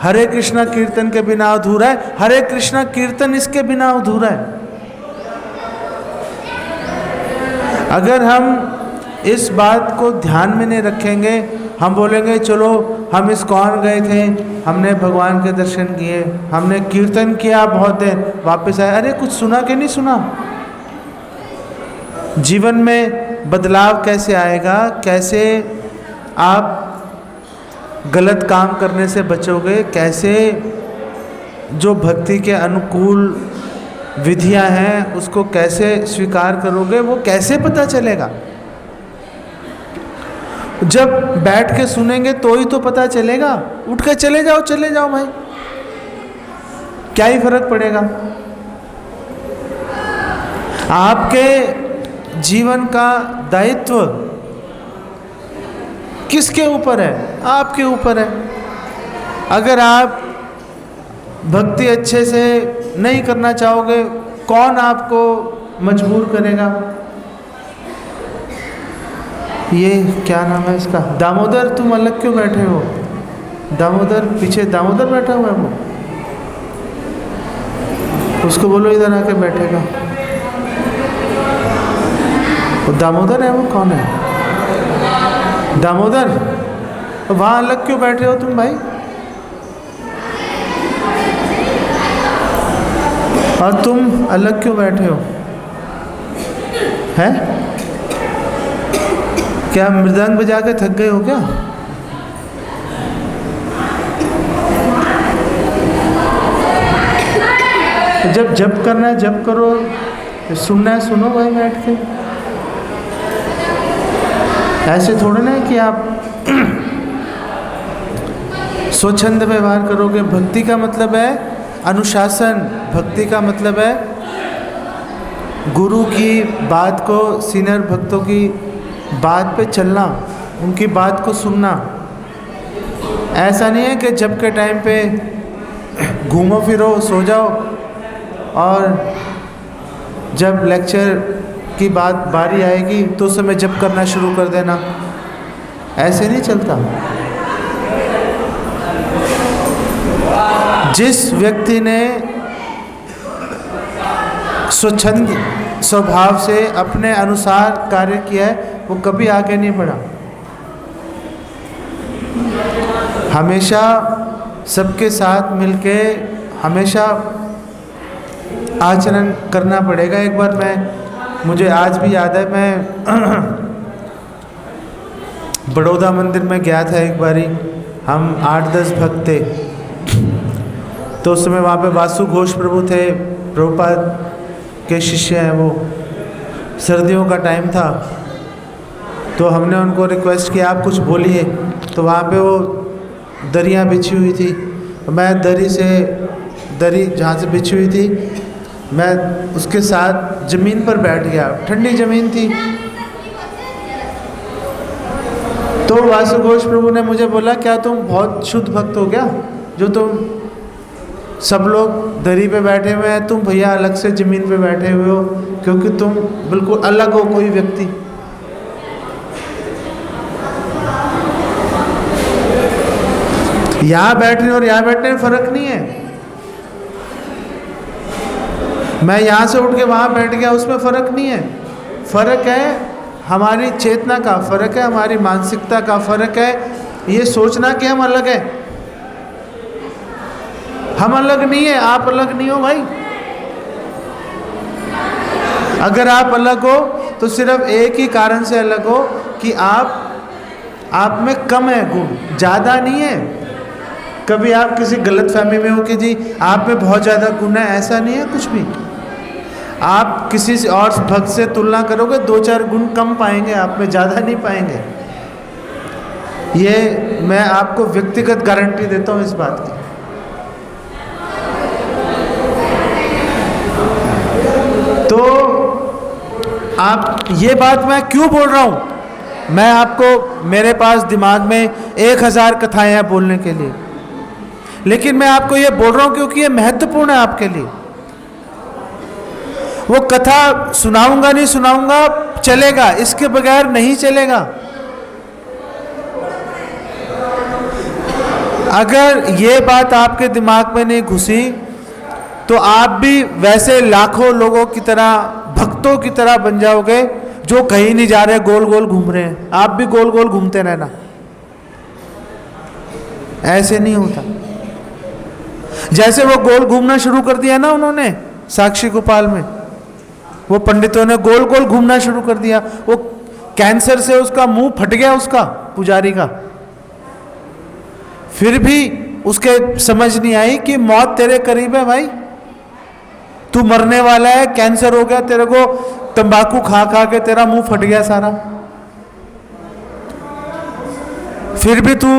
हरे कृष्णा कीर्तन के बिना अधूरा है, हरे कृष्णा कीर्तन इसके बिना अधूरा है। अगर हम इस बात को ध्यान में नहीं रखेंगे, हम बोलेंगे चलो हम इस्कॉन गए थे, हमने भगवान के दर्शन किए, हमने कीर्तन किया बहुत देर, वापस आए, अरे कुछ सुना कि नहीं सुना? जीवन में बदलाव कैसे आएगा? कैसे आप गलत काम करने से बचोगे, कैसे जो भक्ति के अनुकूल विधियां हैं उसको कैसे स्वीकार करोगे, वो कैसे पता चलेगा? जब बैठ के सुनेंगे तो ही तो पता चलेगा। उठ के चले जाओ भाई, क्या ही फर्क पड़ेगा? आपके जीवन का दायित्व किसके ऊपर है? आपके ऊपर है। अगर आप भक्ति अच्छे से नहीं करना चाहोगे, कौन आपको मजबूर करेगा? ये क्या नाम है इसका? दामोदर, तुम अलग क्यों बैठे हो? दामोदर, पीछे दामोदर बैठा हुआ है वो, उसको बोलो इधर आके बैठेगा। वो दामोदर है, वो कौन है? दामोदर, वहाँ अलग क्यों बैठे हो तुम भाई? और तुम अलग क्यों बैठे हो? हैं? क्या मृदंग बजा के थक गए हो क्या? जब जप करना है जप करो, सुनना है सुनो भाई बैठ के। ऐसे थोड़ा ना है कि आप स्वच्छंद व्यवहार करोगे। भक्ति का मतलब है अनुशासन, भक्ति का मतलब है गुरु की बात को, सीनियर भक्तों की बात पे चलना, उनकी बात को सुनना। ऐसा नहीं है कि जब के टाइम पे घूमो फिरो सो जाओ और जब लेक्चर की बारी आएगी तो उस समय जप करना शुरू कर देना। ऐसे नहीं चलता। जिस व्यक्ति ने स्वच्छंद स्वभाव से अपने अनुसार कार्य किया है वो कभी आगे नहीं बढ़ा। हमेशा सबके साथ मिलके हमेशा आचरण करना पड़ेगा। एक बार मुझे आज भी याद है, मैं बड़ौदा मंदिर में गया था एक बारी। हम 8-10 भक्त थे, तो उस समय वहाँ पे वासु घोष प्रभु थे, प्रभुपाद के शिष्य हैं वो। सर्दियों का टाइम था तो हमने उनको रिक्वेस्ट किया आप कुछ बोलिए। तो वहाँ पे वो दरियाँ बिछी हुई थी, मैं दरी जहाँ से बिछी हुई थी मैं उसके साथ ज़मीन पर बैठ गया। ठंडी ज़मीन थी। तो वासु घोष प्रभु ने मुझे बोला क्या तुम बहुत शुद्ध भक्त हो क्या, जो तुम सब लोग दरी पे बैठे हुए हैं, तुम भैया अलग से ज़मीन पे बैठे हुए हो, क्योंकि तुम बिल्कुल अलग हो कोई व्यक्ति। यहाँ बैठने और यहाँ बैठने में फ़र्क नहीं है। मैं यहाँ से उठ के वहाँ बैठ गया, उसमें फ़र्क नहीं है। फ़र्क है हमारी चेतना का, फ़र्क है हमारी मानसिकता का, फ़र्क है ये सोचना कि हम अलग हैं। हम अलग नहीं है, आप अलग नहीं हो भाई। अगर आप अलग हो तो सिर्फ एक ही कारण से अलग हो कि आप में कम है गुण, ज़्यादा नहीं है। कभी आप किसी गलत फहमी में हो कि जी आप में बहुत ज़्यादा गुण है, ऐसा नहीं है कुछ भी। आप किसी से और भक्त से तुलना करोगे 2-4 गुण कम पाएंगे, आप में ज़्यादा नहीं पाएंगे। ये मैं आपको व्यक्तिगत गारंटी देता हूँ इस बात की। तो आप ये बात मैं क्यों बोल रहा हूँ? मैं आपको, मेरे पास दिमाग में 1000 कथाएं हैं बोलने के लिए, लेकिन मैं आपको ये बोल रहा हूँ क्योंकि ये महत्वपूर्ण है आपके लिए। वो कथा सुनाऊंगा नहीं सुनाऊंगा चलेगा, इसके बगैर नहीं चलेगा। अगर ये बात आपके दिमाग में नहीं घुसी तो आप भी वैसे लाखों लोगों की तरह, भक्तों की तरह बन जाओगे जो कहीं नहीं जा रहे, गोल गोल घूम रहे हैं। आप भी गोल गोल घूमते रहना, ऐसे नहीं होता। जैसे वो गोल घूमना शुरू कर दिया ना उन्होंने साक्षी गोपाल में, वो पंडितों ने गोल गोल घूमना शुरू कर दिया। वो कैंसर से उसका मुंह फट गया, उसका पुजारी का। फिर भी उसके समझ नहीं आई कि मौत तेरे करीब है भाई, तू मरने वाला है, कैंसर हो गया तेरे को, तंबाकू खा खा के तेरा मुंह फट गया सारा, फिर भी तू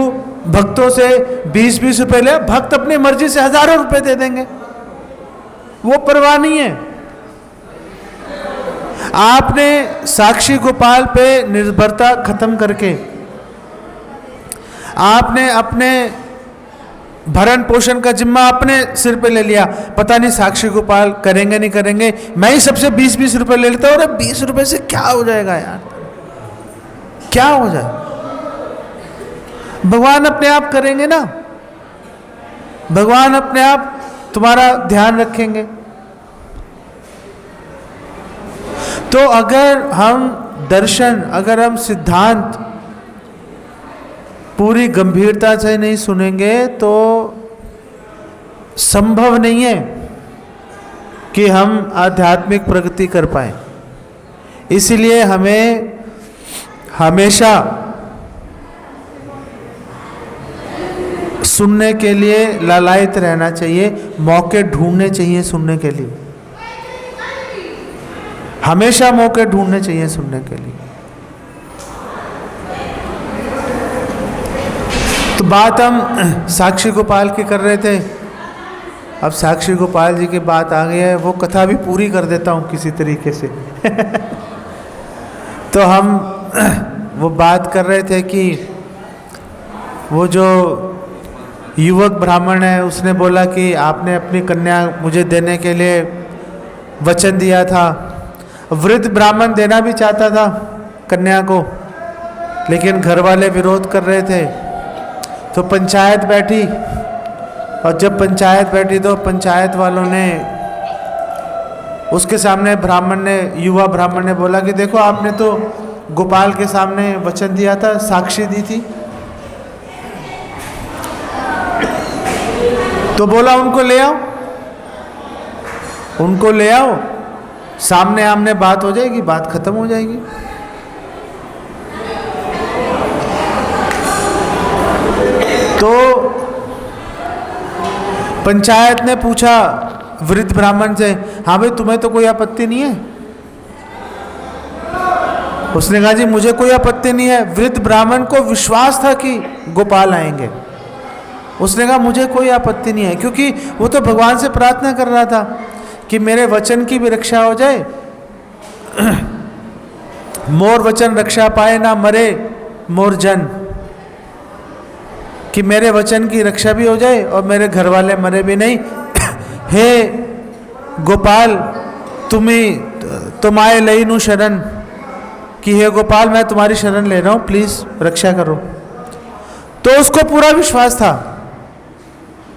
भक्तों से 20-20 रुपए ले। भक्त अपनी मर्जी से हजारों रुपए दे देंगे, वो परवाह नहीं है। आपने साक्षी गोपाल पे निर्भरता खत्म करके आपने अपने भरण पोषण का जिम्मा अपने सिर पे ले लिया। पता नहीं साक्षी गोपाल करेंगे नहीं करेंगे, मैं ही सबसे 20-20 रुपए ले लेता हूँ। अरे 20 रुपए से क्या हो जाएगा यार, क्या हो जाए, भगवान अपने आप करेंगे ना, भगवान अपने आप तुम्हारा ध्यान रखेंगे। तो अगर हम दर्शन, अगर हम सिद्धांत पूरी गंभीरता से नहीं सुनेंगे तो संभव नहीं है कि हम आध्यात्मिक प्रगति कर पाए। इसलिए हमें हमेशा सुनने के लिए लालायित रहना चाहिए, मौके ढूंढने चाहिए सुनने के लिए, हमेशा मौके ढूंढने चाहिए सुनने के लिए। तो बात हम साक्षी गोपाल की कर रहे थे, अब साक्षी गोपाल जी की बात आ गई है, वो कथा भी पूरी कर देता हूँ किसी तरीके से। तो हम वो बात कर रहे थे कि वो जो युवक ब्राह्मण है उसने बोला कि आपने अपनी कन्या मुझे देने के लिए वचन दिया था। वृद्ध ब्राह्मण देना भी चाहता था कन्या को, लेकिन घर वाले विरोध कर रहे थे। तो पंचायत बैठी, और जब पंचायत बैठी तो पंचायत वालों ने उसके सामने ब्राह्मण ने, युवा ब्राह्मण ने बोला कि देखो आपने तो गोपाल के सामने वचन दिया था, साक्षी दी थी। तो बोला उनको ले आओ, उनको ले आओ, सामने आमने बात हो जाएगी, बात खत्म हो जाएगी। तो पंचायत ने पूछा वृद्ध ब्राह्मण से, हाँ भाई तुम्हें तो कोई आपत्ति नहीं है? उसने कहा जी मुझे कोई आपत्ति नहीं है। वृद्ध ब्राह्मण को विश्वास था कि गोपाल आएंगे। उसने कहा मुझे कोई आपत्ति नहीं है, क्योंकि वो तो भगवान से प्रार्थना कर रहा था कि मेरे वचन की भी रक्षा हो जाए। मोर वचन रक्षा पाए ना मरे मोर जन, कि मेरे वचन की रक्षा भी हो जाए और मेरे घर वाले मरे भी नहीं। हे गोपाल तुम आए लई नु शरण, कि हे गोपाल मैं तुम्हारी शरण ले रहा हूँ, प्लीज रक्षा करो। तो उसको पूरा विश्वास था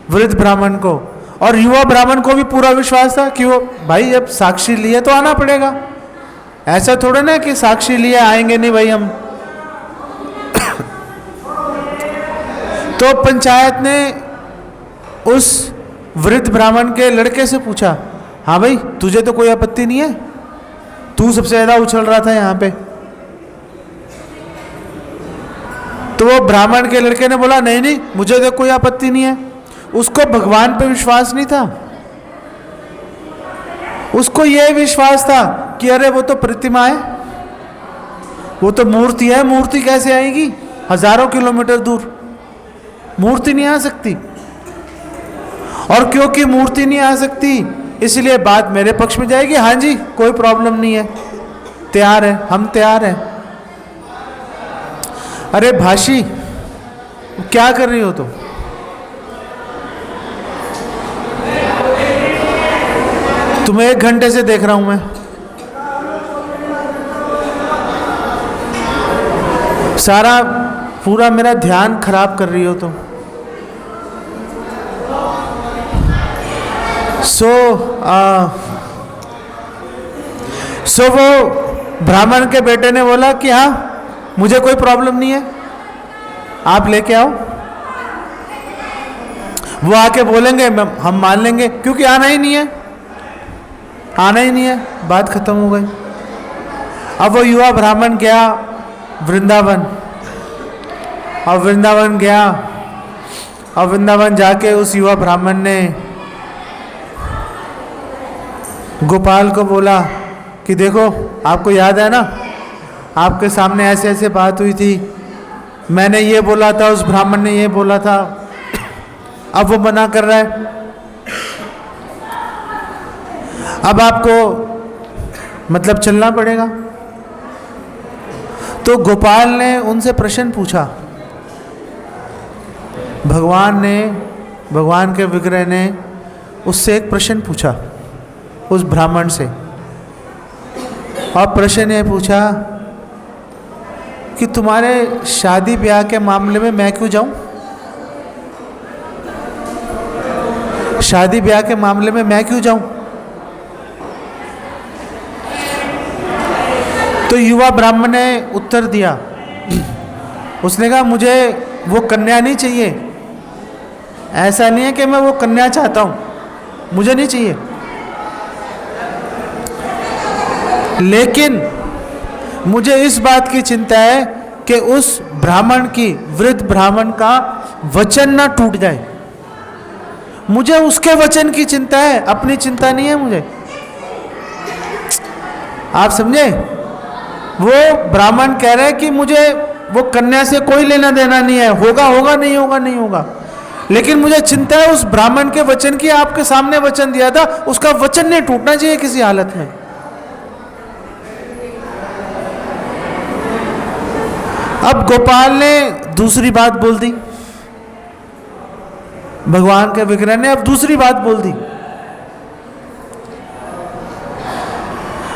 वृद्ध ब्राह्मण को, और युवा ब्राह्मण को भी पूरा विश्वास था कि वो भाई जब साक्षी लिए तो आना पड़ेगा, ऐसा थोड़ा ना कि साक्षी लिए आएंगे नहीं भाई हम। तो पंचायत ने उस वृद्ध ब्राह्मण के लड़के से पूछा, हाँ भाई तुझे तो कोई आपत्ति नहीं है? तू सबसे ज्यादा उछल रहा था यहाँ पे। तो वो ब्राह्मण के लड़के ने बोला नहीं नहीं मुझे तो कोई आपत्ति नहीं है। उसको भगवान पे विश्वास नहीं था, उसको यह विश्वास था कि अरे वो तो प्रतिमा है, वो तो मूर्ति है, मूर्ति कैसे आएगी? हजारों किलोमीटर दूर मूर्ति नहीं आ सकती। और क्योंकि मूर्ति नहीं आ सकती इसलिए बात मेरे पक्ष में जाएगी। हाँ जी कोई प्रॉब्लम नहीं है, तैयार है, हम तैयार हैं। अरे भाषी क्या कर रही हो तुम? तुम्हें 1 घंटे से देख रहा हूं मैं, सारा पूरा मेरा ध्यान खराब कर रही हो तुम। सो वो ब्राह्मण के बेटे ने बोला कि हाँ मुझे कोई प्रॉब्लम नहीं है, आप लेके आओ। वो आके बोलेंगे हम मान लेंगे, क्योंकि आना ही नहीं है, आना ही नहीं है, बात खत्म हो गई। अब वो युवा ब्राह्मण गया वृंदावन, और वृंदावन गया और वृंदावन जाके उस युवा ब्राह्मण ने गोपाल को बोला कि देखो, आपको याद है ना, आपके सामने ऐसे ऐसे बात हुई थी, मैंने ये बोला था, उस ब्राह्मण ने ये बोला था, अब वो मना कर रहा है, अब आपको मतलब चलना पड़ेगा। तो गोपाल ने उनसे प्रश्न पूछा। भगवान के विग्रह ने उससे एक प्रश्न पूछा, उस ब्राह्मण से, और प्रश्न ये पूछा कि तुम्हारे शादी ब्याह के मामले में मैं क्यों जाऊं? शादी ब्याह के मामले में मैं क्यों जाऊं? तो युवा ब्राह्मण ने उत्तर दिया, उसने कहा मुझे वो कन्या नहीं चाहिए। ऐसा नहीं है कि मैं वो कन्या चाहता हूं, मुझे नहीं चाहिए, लेकिन मुझे इस बात की चिंता है कि उस ब्राह्मण की, वृद्ध ब्राह्मण का वचन ना टूट जाए। मुझे उसके वचन की चिंता है, अपनी चिंता नहीं है मुझे। आप समझे? वो ब्राह्मण कह रहे हैं कि मुझे वो कन्या से कोई लेना देना नहीं है, होगा होगा, नहीं होगा नहीं होगा, लेकिन मुझे चिंता है उस ब्राह्मण के वचन की। आपके सामने वचन दिया था, उसका वचन नहीं टूटना चाहिए किसी हालत में। अब गोपाल ने दूसरी बात बोल दी, भगवान के विग्रह ने अब दूसरी बात बोल दी,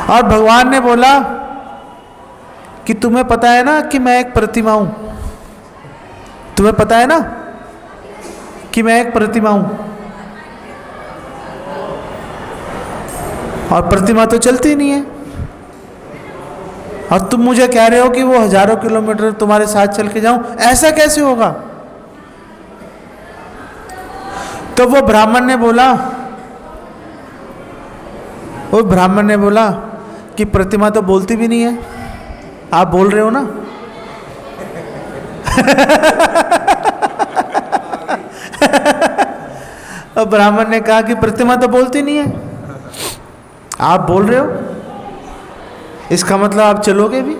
और भगवान ने बोला कि तुम्हें पता है ना कि मैं एक प्रतिमा हूं, तुम्हें पता है ना कि मैं एक प्रतिमा हूं, और प्रतिमा तो चलती नहीं है, और तुम मुझे कह रहे हो कि वो हजारों किलोमीटर तुम्हारे साथ चल के जाऊं, ऐसा कैसे होगा? तो वो ब्राह्मण ने बोला कि प्रतिमा तो बोलती भी नहीं है, आप बोल रहे हो ना। और ब्राह्मण ने कहा कि प्रतिमा तो बोलती नहीं है, आप बोल रहे हो, इसका मतलब आप चलोगे भी।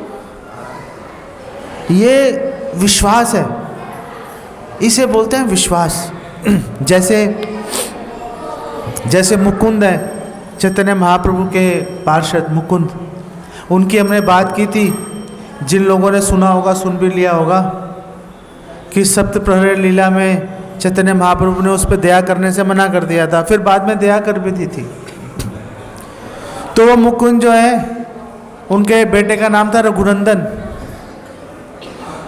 ये विश्वास है, इसे बोलते हैं विश्वास। जैसे मुकुंद है, चैतन्य महाप्रभु के पार्षद मुकुंद, उनकी हमने बात की थी, जिन लोगों ने सुना होगा, सुन भी लिया होगा, कि सप्त प्रहर लीला में चैतन्य महाप्रभु ने उस पर दया करने से मना कर दिया था, फिर बाद में दया कर भी दी थी। तो वो मुकुंद जो है, उनके बेटे का नाम था रघुनंदन।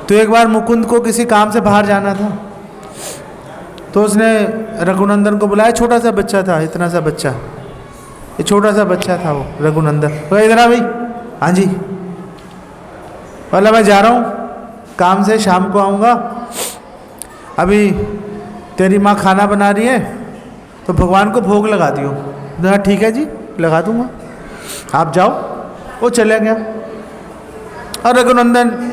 तो एक बार मुकुंद को किसी काम से बाहर जाना था, तो उसने रघुनंदन को बुलाया। छोटा सा बच्चा था, इतना सा बच्चा, ये छोटा सा बच्चा था वो रघुनंदन। तो इधर आ भाई। हाँ जी। बोला मैं जा रहा हूँ काम से, शाम को आऊँगा, अभी तेरी माँ खाना बना रही है, तो भगवान को भोग लगा दियो। हाँ ठीक है जी, लगा दूँगा, आप जाओ। वो चले गया, और रघुनंदन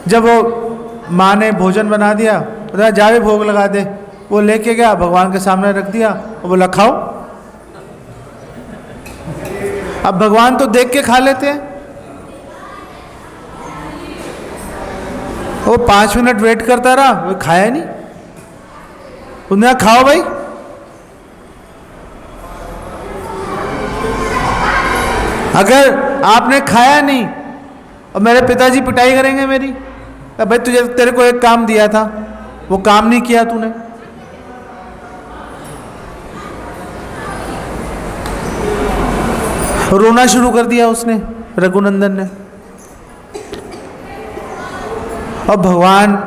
जब वो माँ ने भोजन बना दिया, बोला जा भी भोग लगा दे। वो लेके गया, भगवान के सामने रख दिया, वो बोला खाओ। अब भगवान तो देख के खा लेते हैं, वो 5 मिनट वेट करता रहा, वो खाया नहीं। उन्हें खाओ भाई। अगर आपने खाया नहीं और मेरे पिताजी पिटाई करेंगे मेरी, तो भाई तेरे को एक काम दिया था, वो काम नहीं किया तूने। रोना शुरू कर दिया उसने, रघुनंदन ने। और भगवान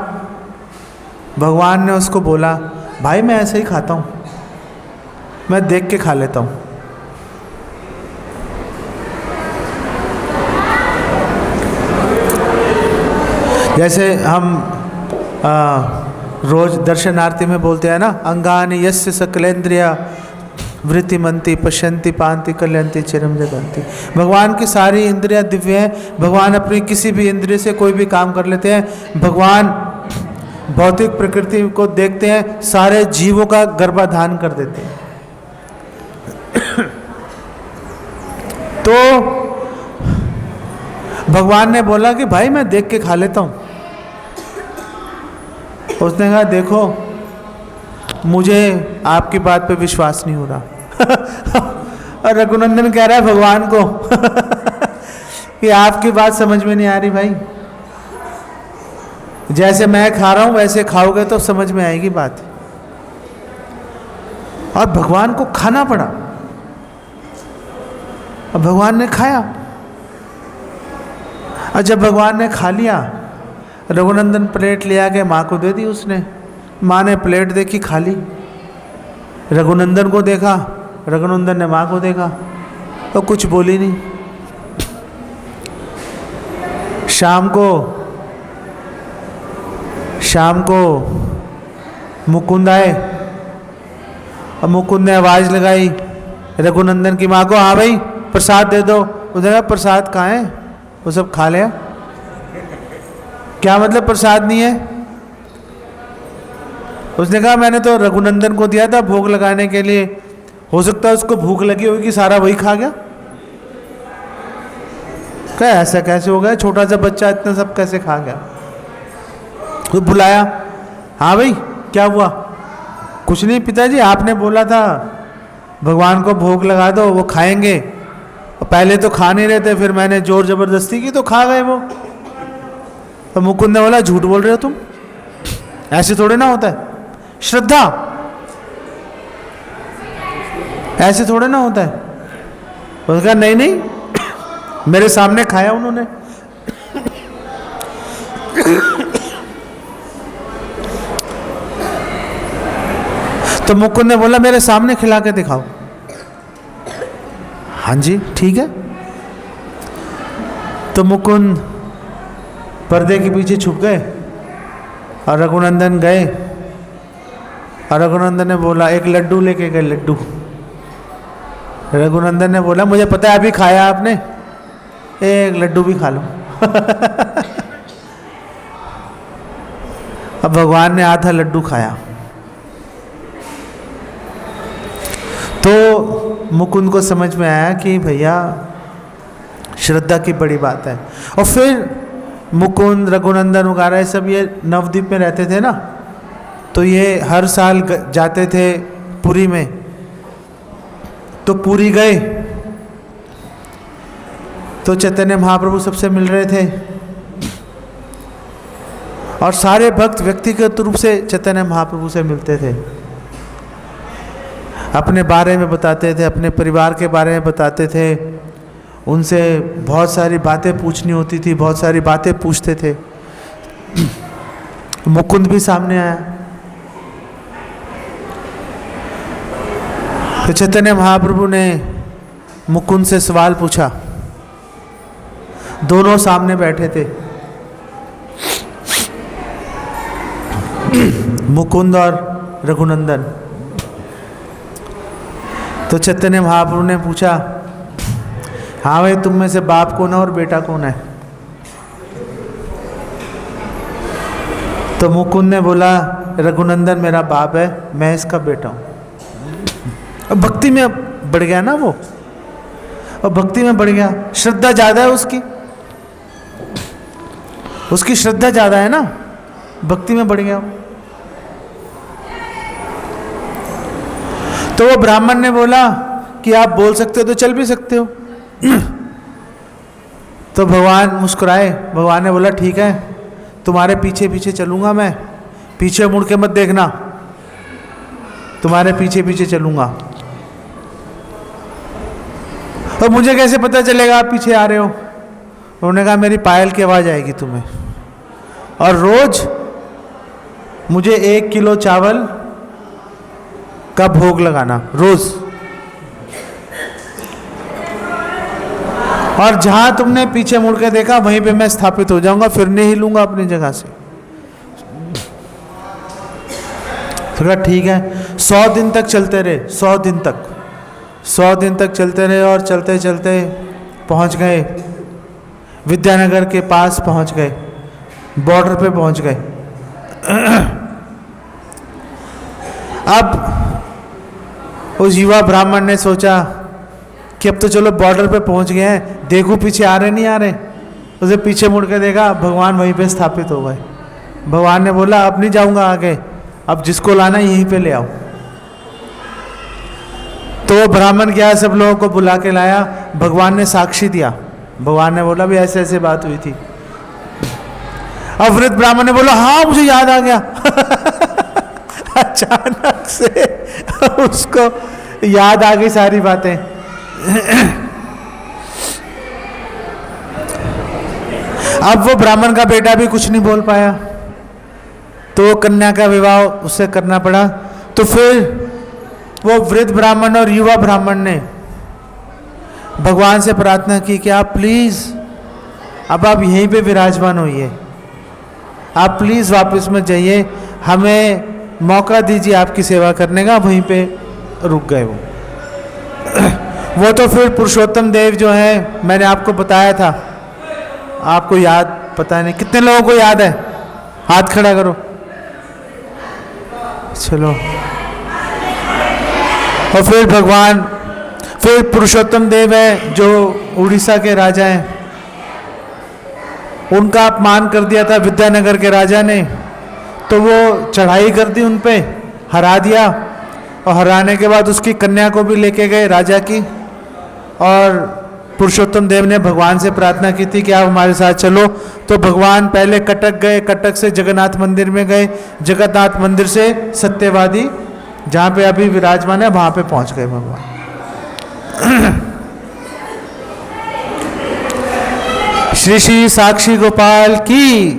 ने उसको बोला, भाई मैं ऐसे ही खाता हूँ, मैं देख के खा लेता हूँ। जैसे हम रोज दर्शन आरती में बोलते हैं ना, अंगानि यस्य सकलेंद्रिया वृत्तिमंती पश्यंती पांति कल्यंती चिरम जगंती। भगवान की सारी इंद्रियां दिव्य हैं, भगवान अपनी किसी भी इंद्रिय से कोई भी काम कर लेते हैं। भगवान भौतिक प्रकृति को देखते हैं, सारे जीवों का गर्भाधान कर देते हैं। तो भगवान ने बोला कि भाई मैं देख के खा लेता हूं। उसने कहा देखो मुझे आपकी बात पे विश्वास नहीं हो रहा। और रघुनंदन कह रहा है भगवान को कि आपकी बात समझ में नहीं आ रही भाई, जैसे मैं खा रहा हूं वैसे खाओगे तो समझ में आएगी बात। और भगवान को खाना पड़ा। अब भगवान ने खाया, और जब भगवान ने खा लिया, रघुनंदन प्लेट ले आके माँ को दे दी उसने। माँ ने प्लेट देखी खाली, रघुनंदन को देखा, रघुनंदन ने माँ को देखा तो कुछ बोली नहीं। शाम को मुकुंद आए, और मुकुंद ने आवाज़ लगाई रघुनंदन की माँ को, हाँ भाई प्रसाद दे दो। उसने कहा प्रसाद कहाँ है, वो सब खा लिया। क्या मतलब प्रसाद नहीं है? उसने कहा मैंने तो रघुनंदन को दिया था भोग लगाने के लिए, हो सकता है उसको भूख लगी होगी, सारा वही खा गया। क्या ऐसा कैसे हो गया, छोटा सा बच्चा इतना सब कैसे खा गया? तो बुलाया, हाँ भाई क्या हुआ? कुछ नहीं पिताजी, आपने बोला था भगवान को भोग लगा दो वो खाएंगे, पहले तो खा नहीं रहे थे, फिर मैंने जोर जबरदस्ती की तो खा गए वो। तो मुकुंद ने बोला झूठ बोल रहे हो तुम, ऐसे थोड़े ना होता है, श्रद्धा ऐसे थोड़े ना होता है। उसने कहा नहीं नहीं मेरे सामने खाया उन्होंने। तो मुकुंद ने बोला मेरे सामने खिला के दिखाओ। हाँ जी ठीक है। तो मुकुंद पर्दे के पीछे छुप गए और रघुनंदन गए, और रघुनंदन ने बोला एक लड्डू लेके गए, लड्डू। रघुनंदन ने बोला मुझे पता है अभी खाया आपने, एक लड्डू भी खा लो। अब भगवान ने आधा लड्डू खाया। तो मुकुंद को समझ में आया कि भैया श्रद्धा की बड़ी बात है। और फिर मुकुंद, रघुनंदन वगैरह सब ये नवद्वीप में रहते थे ना, तो ये हर साल जाते थे पुरी में। तो पुरी गए तो चैतन्य महाप्रभु सबसे मिल रहे थे, और सारे भक्त व्यक्तिगत रूप से चैतन्य महाप्रभु से मिलते थे, अपने बारे में बताते थे, अपने परिवार के बारे में बताते थे, उनसे बहुत सारी बातें पूछनी होती थी, बहुत सारी बातें पूछते थे। मुकुंद भी सामने आया। तो चैतन्य महाप्रभु ने मुकुंद से सवाल पूछा। दोनों सामने बैठे थे, मुकुंद और रघुनंदन। तो चैतन्य महाप्रभु ने पूछा, हाँ भाई तुम में से बाप कौन है और बेटा कौन है? तो मुकुंद ने बोला रघुनंदन मेरा बाप है, मैं इसका बेटा हूं। अब भक्ति में बढ़ गया ना वो, और भक्ति में बढ़ गया, श्रद्धा ज्यादा है उसकी श्रद्धा ज्यादा है ना, भक्ति में बढ़ गया। तो वो ब्राह्मण ने बोला कि आप बोल सकते हो तो चल भी सकते हो। तो भगवान मुस्कुराए। भगवान ने बोला ठीक है, तुम्हारे पीछे पीछे चलूंगा मैं, पीछे मुड़ के मत देखना, तुम्हारे पीछे पीछे चलूंगा। और मुझे कैसे पता चलेगा आप पीछे आ रहे हो? उन्होंने कहा मेरी पायल की आवाज आएगी तुम्हें, और रोज मुझे 1 किलो चावल का भोग लगाना रोज, और जहां तुमने पीछे मुड़ के देखा वहीं पे मैं स्थापित हो जाऊंगा, फिर नहीं हिलूंगा अपनी जगह से। तो कहा ठीक है। 100 दिन तक चलते रहे, 100 दिन तक चलते रहे, और चलते चलते पहुंच गए विद्यानगर के पास, पहुंच गए बॉर्डर पे पहुंच गए। अब उस युवा ब्राह्मण ने सोचा कि अब तो चलो बॉर्डर पे पहुंच गए हैं, देखो पीछे आ रहे नहीं आ रहे। उसे पीछे मुड़ के देखा, भगवान वहीं पे स्थापित हो गए। भगवान ने बोला अब नहीं जाऊंगा आगे, अब जिसको लाना यहीं पे ले आओ। तो वो ब्राह्मण गया, सब लोगों को बुला के लाया। भगवान ने साक्षी दिया। भगवान ने बोला भी ऐसे ऐसे बात हुई थी। अब वृद्ध ब्राह्मण ने बोला हाँ मुझे याद आ गया। अचानक से उसको याद आ गई सारी बातें। अब वो ब्राह्मण का बेटा भी कुछ नहीं बोल पाया, तो कन्या का विवाह उससे करना पड़ा। तो फिर वो वृद्ध ब्राह्मण और युवा ब्राह्मण ने भगवान से प्रार्थना की कि आप प्लीज अब आप यहीं पे विराजमान होइए, आप प्लीज वापस मत जाइए, हमें मौका दीजिए आपकी सेवा करने का। वहीं पे रुक गए वो तो फिर पुरुषोत्तम देव जो है, मैंने आपको बताया था, आपको याद पता नहीं कितने लोगों को याद है, हाथ खड़ा करो। चलो, और फिर भगवान, फिर पुरुषोत्तम देव है जो उड़ीसा के राजा हैं, उनका अपमान कर दिया था विद्यानगर के राजा ने, तो वो चढ़ाई कर दी उन पे, हरा दिया। और हराने के बाद उसकी कन्या को भी लेके गए राजा की। और पुरुषोत्तम देव ने भगवान से प्रार्थना की थी कि आप हमारे साथ चलो। तो भगवान पहले कटक गए, कटक से जगन्नाथ मंदिर में गए, जगन्नाथ मंदिर से सत्यवादी जहाँ पे अभी विराजमान है वहाँ पे पहुँच गए भगवान। श्री श्री साक्षी गोपाल की